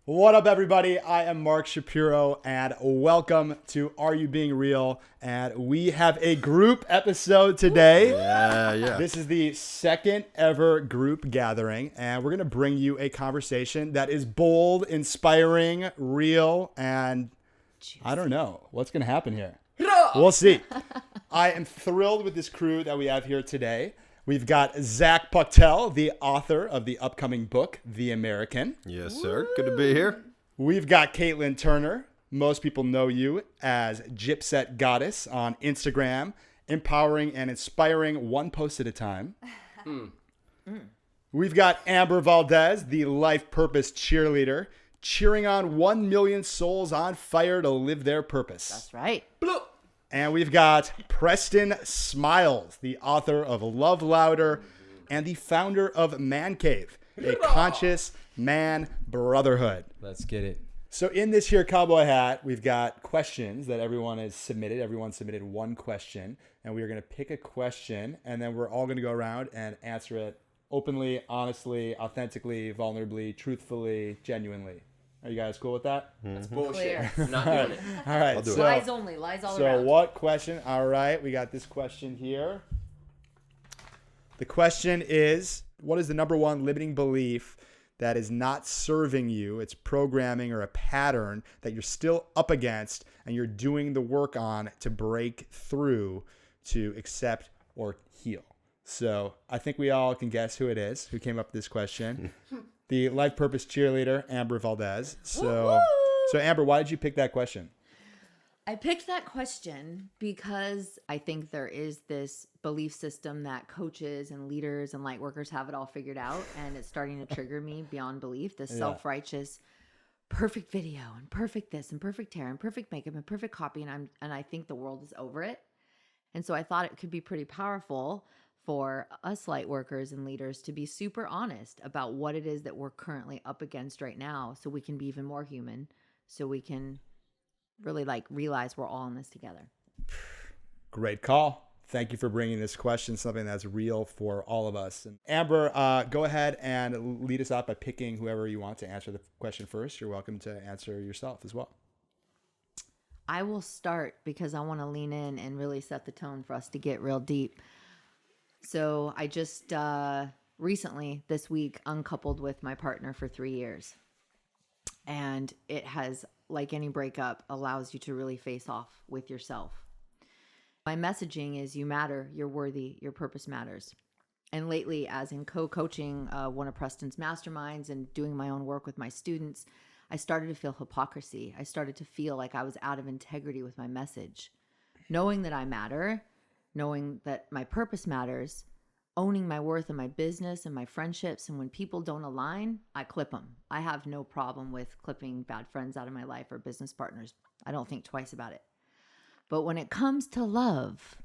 What up, everybody? I am Mark Shapiro, and welcome to Are You Being Real? And we have a group episode today. Yeah. This is the second ever group gathering, and we're going to bring you a conversation that is bold, inspiring, real, and I don't know what's going to happen here. We'll see. I am thrilled with this crew that we have here today. We've got Zach Puchtel, the author of the upcoming book, The American. Yes, sir. Good to be here. We've got Caitlin Turner. Most people know you as Gypset Goddess on Instagram, empowering and inspiring one post at a time. We've got Amber Valdez, the life purpose cheerleader, cheering on 1 million souls on fire to live their purpose. That's right. And we've got Preston Smiles, the author of Love Louder and the founder of Man Cave, a conscious man brotherhood. Let's get it. So in this here cowboy hat, we've got questions that everyone has submitted. Everyone submitted one question, and we are going to pick a question, and then we're all going to go around and answer it openly, honestly, authentically, vulnerably, truthfully, genuinely. Are you guys cool with that? That's bullshit. I'm not doing it. All right. I'll do it. Lies only. Lies all So around. what question? All right, we got this question here. The question is, what is the number one limiting belief that is not serving you? It's programming or a pattern that you're still up against and you're doing the work on to break through to accept or heal. So I think we all can guess who it is who came up with this question. The life purpose cheerleader, Amber Valdez. So Amber, why did you pick that question? I picked that question because I think there is this belief system that coaches and leaders and light workers have it all figured out, and it's starting to trigger me beyond belief. This self-righteous, perfect video and perfect this and perfect hair and perfect makeup and perfect copy, and I think the world is over it. And so I thought it could be pretty powerful for us light workers and leaders to be super honest about what it is that we're currently up against right now, so we can be even more human, so we can really realize we're all in this together. Great call. Thank you for bringing this question, something that's real for all of us. And Amber, go ahead and lead us out by picking whoever you want to answer the question first. You're welcome to answer yourself as well. I will start because I want to lean in and really set the tone for us to get real deep. So I just recently this week uncoupled with my partner for 3 years. And it has, like any breakup, allows you to really face off with yourself. My messaging is you matter, you're worthy, your purpose matters. And lately, as in co-coaching one of Preston's masterminds and doing my own work with my students, I started to feel hypocrisy. I started to feel like I was out of integrity with my message. Knowing that I matter, knowing that my purpose matters, owning my worth in my business and my friendships, and when people don't align, I clip them. I have no problem with clipping bad friends out of my life or business partners. I don't think twice about it. But when it comes to love,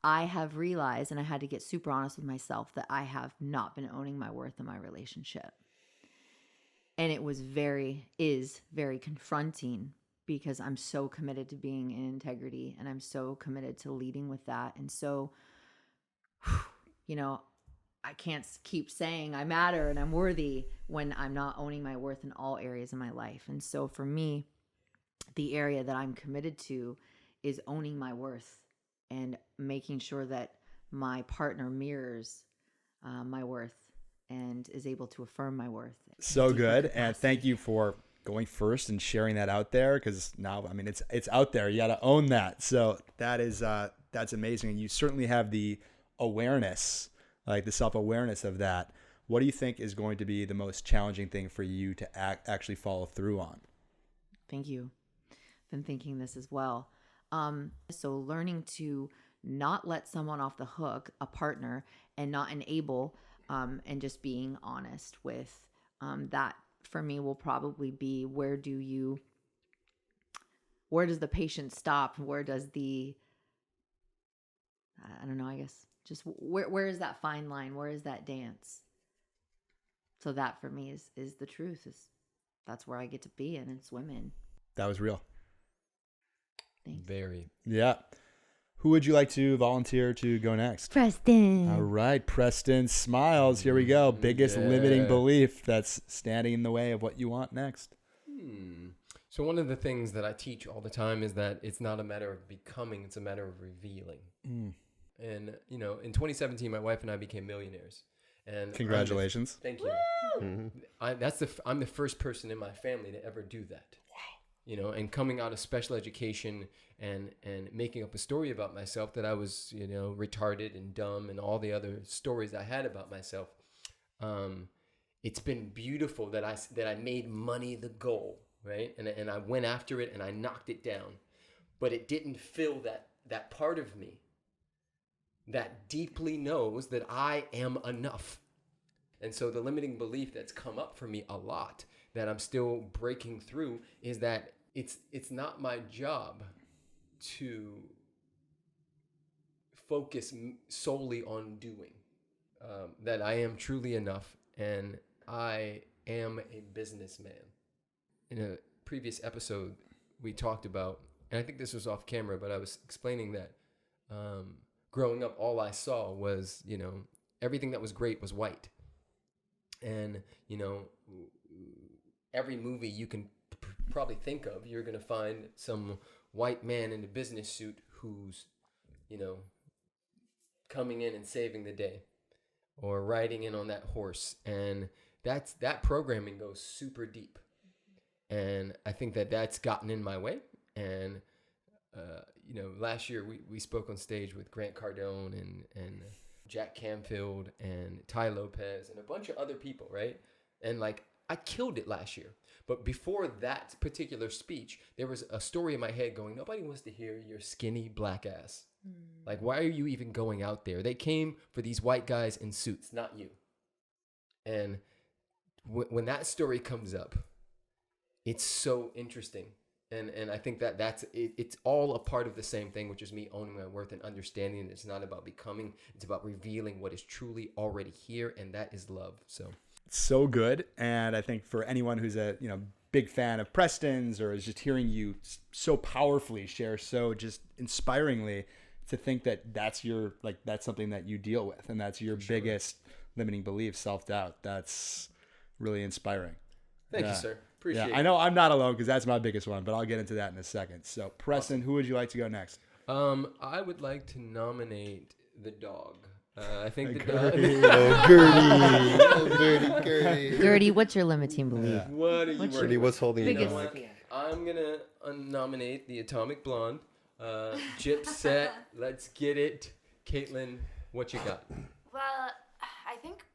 I have realized, and I had to get super honest with myself, that I have not been owning my worth in my relationship. And it is very confronting because I'm so committed to being in integrity, and I'm so committed to leading with that. And so, I can't keep saying I matter and I'm worthy when I'm not owning my worth in all areas of my life. And so for me, the area that I'm committed to is owning my worth and making sure that my partner mirrors my worth and is able to affirm my worth. So good. And thank you for going first and sharing that out there, because now, it's out there. You got to own that. So that's amazing. And you certainly have the awareness, like the self-awareness of that. What do you think is going to be the most challenging thing for you to actually follow through on? Thank you. Been thinking this as well. So learning to not let someone off the hook, a partner, and not enable, and just being honest with that for me will probably be where does the patience stop? Where does I don't know, I guess just where is that fine line? Where is that dance? So that for me is the truth. That's where I get to be, and it's women. That was real. Thanks. Very. Yeah. Who would you like to volunteer to go next? Preston. All right, Preston Smiles. Here we go. Biggest limiting belief that's standing in the way of what you want next. So one of the things that I teach all the time is that it's not a matter of becoming, it's a matter of revealing. And, you know, in 2017, my wife and I became millionaires. And Congratulations. Thank you. I'm the first person in my family to ever do that. Wow. You know, and coming out of special education and making up a story about myself that I was, you know, retarded and dumb and all the other stories I had about myself. It's been beautiful that I made money the goal, right? And I went after it and I knocked it down. But it didn't fill that part of me that deeply knows that I am enough. And so the limiting belief that's come up for me a lot that I'm still breaking through is that it's not my job to focus solely on doing. That I am truly enough and I am a businessman. In a previous episode, we talked about, and I think this was off camera, but I was explaining that growing up, all I saw was, you know, everything that was great was white. And, you know, every movie you can probably think of, you're going to find some white man in a business suit who's, you know, coming in and saving the day or riding in on that horse. And that programming goes super deep. And I think that's gotten in my way. And, you know, last year we spoke on stage with Grant Cardone and Jack Canfield and Ty Lopez and a bunch of other people, right? And like, I killed it last year. But before that particular speech, there was a story in my head going, nobody wants to hear your skinny black ass. Like, why are you even going out there? They came for these white guys in suits, not you. And when that story comes up, it's so interesting. And I think that's it, it's all a part of the same thing, which is me owning my worth and understanding that it's not about becoming, it's about revealing what is truly already here, and that is love. So good. And I think for anyone who's a, you know, big fan of Preston's or is just hearing you so powerfully share so just inspiringly, to think that that's something that you deal with and that's your biggest limiting belief, self-doubt. That's really inspiring. Thank you, sir. Appreciate it. I know I'm not alone because that's my biggest one, but I'll get into that in a second. So, Preston, Who would you like to go next? I would like to nominate the dog. I think the dog. Gertie. Gertie, what's your limiting belief? Yeah. What are you working Gertie, what's holding you Biggest down? fear. I'm gonna nominate the Atomic Blonde. Gypset, let's get it. Caitlin, what you got? Well, I think,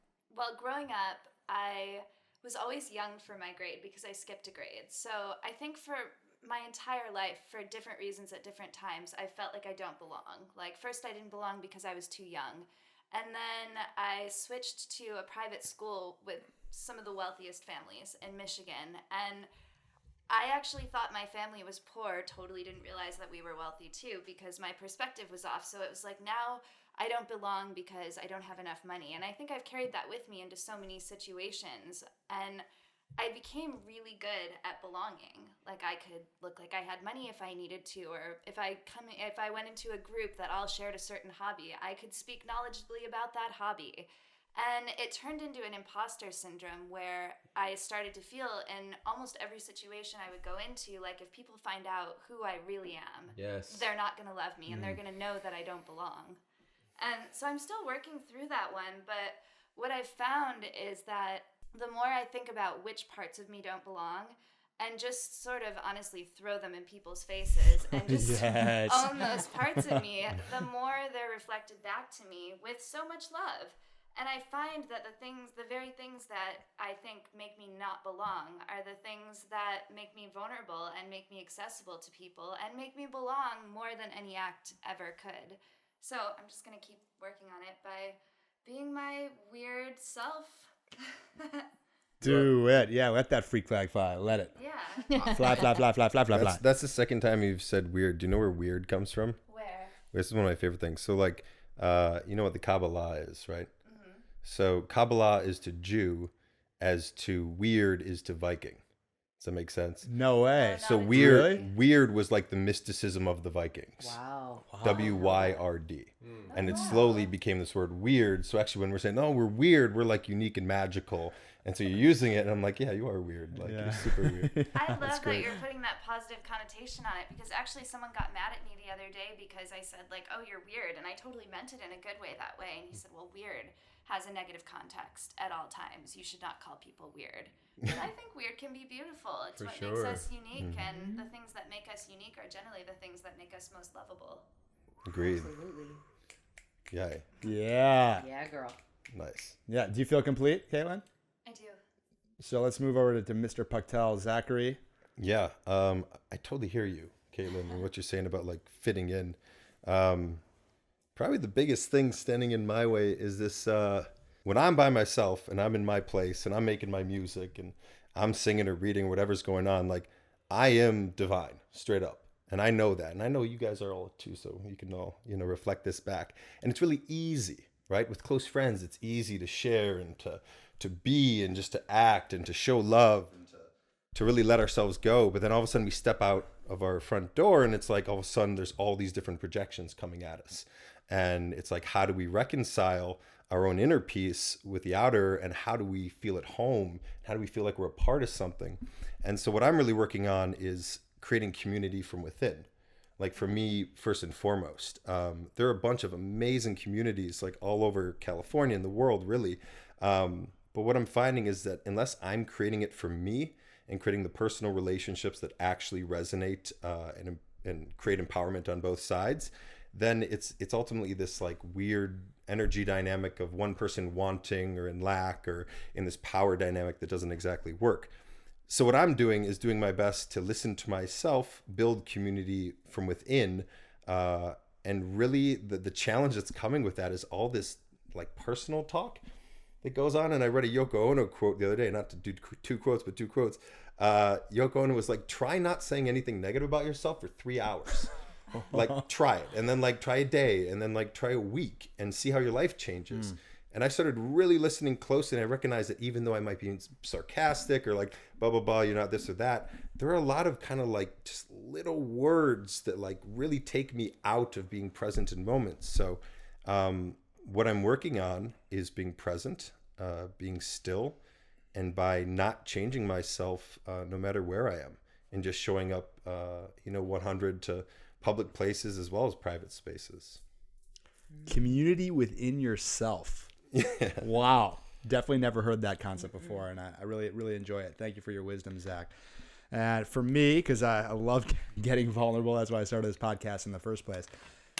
growing up, I was always young for my grade because I skipped a grade. So I think for my entire life, for different reasons at different times, I felt like I don't belong. Like, first I didn't belong because I was too young. And then I switched to a private school with some of the wealthiest families in Michigan. And I actually thought my family was poor, totally didn't realize that we were wealthy too, because my perspective was off. So it was like, now I don't belong because I don't have enough money. And I think I've carried that with me into so many situations. And I became really good at belonging. Like, I could look like I had money if I needed to, or if I went into a group that all shared a certain hobby, I could speak knowledgeably about that hobby. And it turned into an imposter syndrome where I started to feel in almost every situation I would go into, like, if people find out who I really am, Yes. they're not going to love me and they're going to know that I don't belong. And so I'm still working through that one, but what I've found is that the more I think about which parts of me don't belong and just sort of honestly throw them in people's faces and just own those parts of me, the more they're reflected back to me with so much love. And I find that the very things that I think make me not belong are the things that make me vulnerable and make me accessible to people and make me belong more than any act ever could. So I'm just going to keep working on it by being my weird self. Do it. Yeah, let that freak flag fly. Let it. Yeah. Fly, fly, fly, fly, fly, fly, fly. That's the second time you've said weird. Do you know where weird comes from? Where? This is one of my favorite things. So, like, you know what the Kabbalah is, right? Mm-hmm. So Kabbalah is to Jew, as to weird is to Viking. Does that make sense? No way. So Not weird, Really? weird was like the mysticism of the Vikings. Wow. WYRD. And it slowly became this word weird. So actually when we're saying, oh, we're weird, we're like unique and magical. And so you're using it and I'm like, yeah, you are weird. Like you're super weird. I love that great. you're putting that positive connotation on it, because actually someone got mad at me the other day because I said like, oh, you're weird, and I totally meant it in a good way that way, and he said, well, weird has a negative context at all times. You should not call people weird. But I think weird can be beautiful. It's For what sure. makes us unique, and the things that make us unique are generally the things that make us most lovable. Agreed. Absolutely. Yeah. Yeah. Yeah, girl. Nice. Yeah. Do you feel complete, Caitlin? I do. So let's move over to Mr. Puchtel. Zachary. Yeah. I totally hear you, Caitlin, and what you're saying about like fitting in. Probably the biggest thing standing in my way is this, when I'm by myself and I'm in my place and I'm making my music and I'm singing or reading, whatever's going on, like I am divine, straight up. And I know that. And I know you guys are all too, so you can all, reflect this back. And it's really easy, right? With close friends, it's easy to share and to be and just to act and to show love and to really let ourselves go. But then all of a sudden we step out of our front door and it's like all of a sudden there's all these different projections coming at us. And it's like, how do we reconcile our own inner peace with the outer, and how do we feel at home? How do we feel like we're a part of something? And so what I'm really working on is creating community from within. Like for me, first and foremost, there are a bunch of amazing communities like all over California and the world, really. But what I'm finding is that unless I'm creating it for me and creating the personal relationships that actually resonate and create empowerment on both sides, then it's ultimately this like weird energy dynamic of one person wanting or in lack or in this power dynamic that doesn't exactly work. So what I'm doing is doing my best to listen to myself, build community from within, and really the challenge that's coming with that is all this like personal talk that goes on. And I read a Yoko Ono quote the other day, not to do two quotes, but two quotes. Yoko Ono was like, try not saying anything negative about yourself for 3 hours. Like try it, and then like try a day, and then like try a week and see how your life changes. And I started really listening closely, and I recognized that even though I might be sarcastic or like blah blah blah, you're not this or that, there are a lot of kind of like just little words that like really take me out of being present in moments. So what I'm working on is being present, being still, and by not changing myself no matter where I am, and just showing up 100 to public places as well as private spaces. Community within yourself. Yeah. Wow. Definitely never heard that concept before, and I really, really enjoy it. Thank you for your wisdom, Zach. And for me, because I love getting vulnerable, that's why I started this podcast in the first place.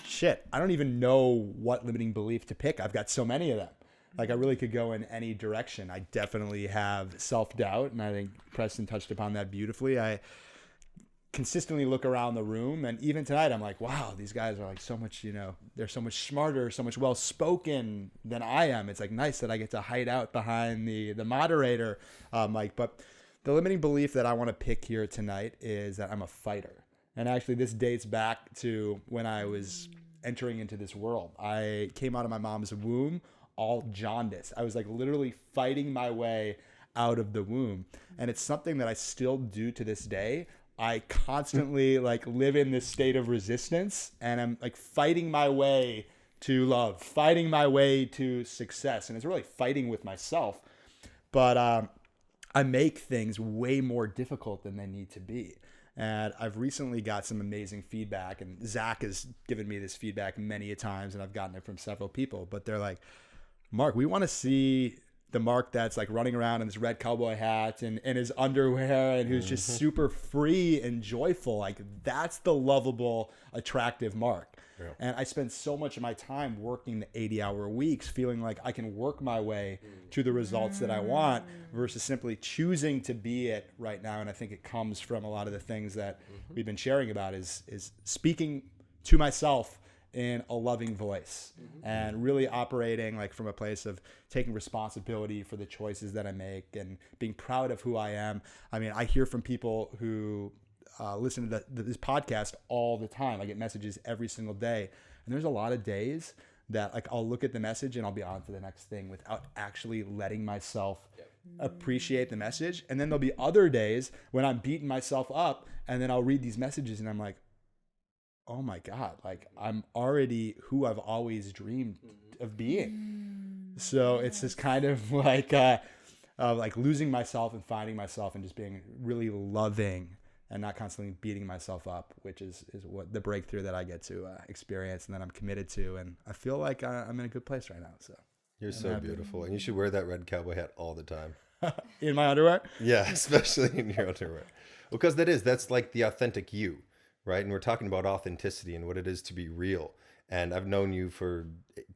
Shit, I don't even know what limiting belief to pick. I've got so many of them. Like I really could go in any direction. I definitely have self-doubt, and I think Preston touched upon that beautifully. I consistently look around the room, and even tonight I'm like, wow, these guys are like so much, they're so much smarter, so much well-spoken than I am. It's like nice that I get to hide out behind the moderator mic. But the limiting belief that I want to pick here tonight is that I'm a fighter. And actually this dates back to when I was entering into this world. I came out of my mom's womb all jaundiced. I was like literally fighting my way out of the womb. And it's something that I still do to this day. I constantly like live in this state of resistance, and I'm like fighting my way to love, fighting my way to success. And it's really fighting with myself. But I make things way more difficult than they need to be. And I've recently got some amazing feedback, and Zach has given me this feedback many a times, and I've gotten it from several people. But they're like, Mark, we want to see the Mark that's like running around in this red cowboy hat and in his underwear, and who's just super free and joyful. Like that's the lovable, attractive Mark. Yeah. And I spend so much of my time working the 80-hour weeks feeling like I can work my way to the results that I want versus simply choosing to be it right now. And I think it comes from a lot of the things that we've been sharing about is speaking to myself in a loving voice and really operating like from a place of taking responsibility for the choices that I make and being proud of who I am. I mean, I hear from people who listen to this podcast all the time. I get messages every single day, and there's a lot of days that like I'll look at the message and I'll be on to the next thing without actually letting myself appreciate the message. And then there'll be other days when I'm beating myself up, and then I'll read these messages and I'm like, oh my God, like I'm already who I've always dreamed of being. So it's just kind of like losing myself and finding myself and just being really loving and not constantly beating myself up, which is what the breakthrough that I get to experience and that I'm committed to. And I feel like I'm in a good place right now. So You're so beautiful. And you should wear that red cowboy hat all the time. in my underwear. Yeah, especially in your underwear. Because that's like the authentic you, right? And we're talking about authenticity and what it is to be real. And I've known you for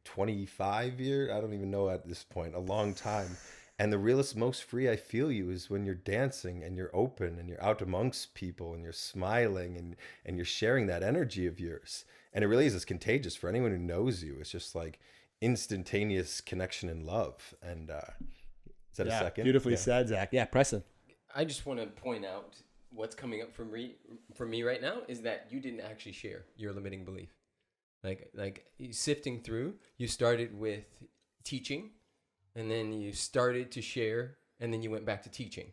25 years. I don't even know at this point, a long time. And the realest, most free I feel you is when you're dancing and you're open and you're out amongst people and you're smiling and you're sharing that energy of yours. And it really is, it's contagious for anyone who knows you. It's just like instantaneous connection and love. And is that a second? Beautifully said, Zach. Yeah, Preston. I just want to point out what's coming up for me right now is that you didn't actually share your limiting belief. Like sifting through, you started with teaching, and then you started to share, and then you went back to teaching.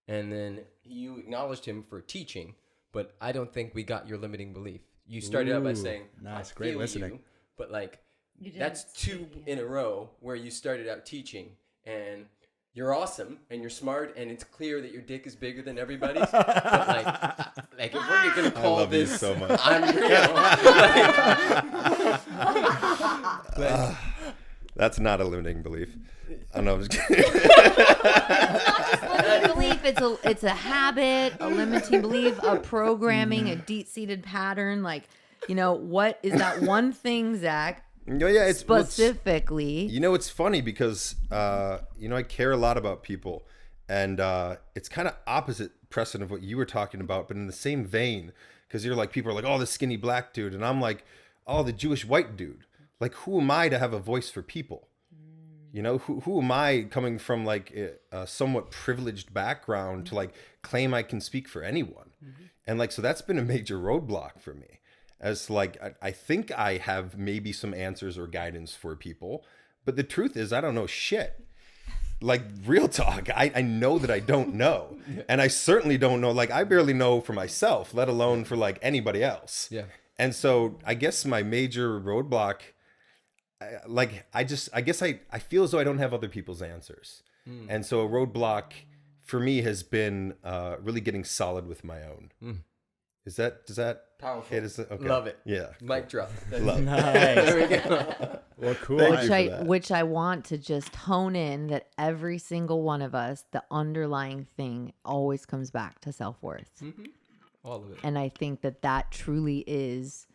And then you acknowledged him for teaching, but I don't think we got your limiting belief. You started out by saying, nice, I great feel listening. you, but like that's two in a row where you started out teaching, and you're awesome and you're smart and it's clear that your dick is bigger than everybody's. But like if we're gonna call this you so much. I'm real. That's not a limiting belief. I know. I'm just kidding. It's not just limiting belief. It's a habit, a limiting belief, a programming, a deep-seated pattern. Like, what is that one thing, Zach? It's specifically. It's funny because I care a lot about people, and it's kind of opposite, Preston, of what you were talking about, but in the same vein, because you're like, people are like, oh, the skinny black dude, and I'm like, oh, the Jewish white dude. Like, who am I to have a voice for people? Who am I coming from like a somewhat privileged background to like claim I can speak for anyone? And like, so that's been a major roadblock for me. As like, I think I have maybe some answers or guidance for people, but the truth is I don't know shit. Like, real talk, I know that I don't know. And I certainly don't know, like, I barely know for myself, let alone for like anybody else. Yeah. And so I guess my major roadblock, I guess I feel as though I don't have other people's answers. And so a roadblock for me has been really getting solid with my own. Does that Powerful. Okay. Love it. Yeah. Mic drop. Nice. There we go. Well, cool. Which I want to just hone in that every single one of us, the underlying thing always comes back to self-worth. Mm-hmm. All of it. And I think that truly is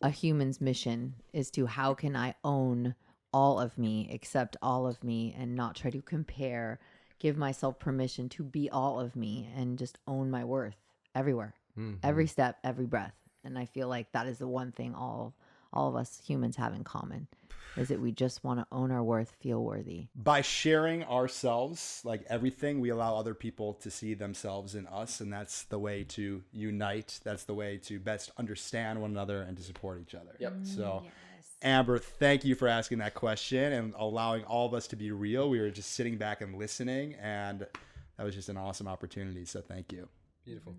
a human's mission, is to how can I own all of me, accept all of me, and not try to compare, give myself permission to be all of me and just own my worth everywhere, every step, every breath. And I feel like that is the one thing all of us humans have in common, is that we just want to own our worth, feel worthy. By sharing ourselves, like everything, we allow other people to see themselves in us. And that's the way to unite. That's the way to best understand one another and to support each other. Yep. So, Amber, thank you for asking that question and allowing all of us to be real. We were just sitting back and listening, and that was just an awesome opportunity. So thank you. Beautiful.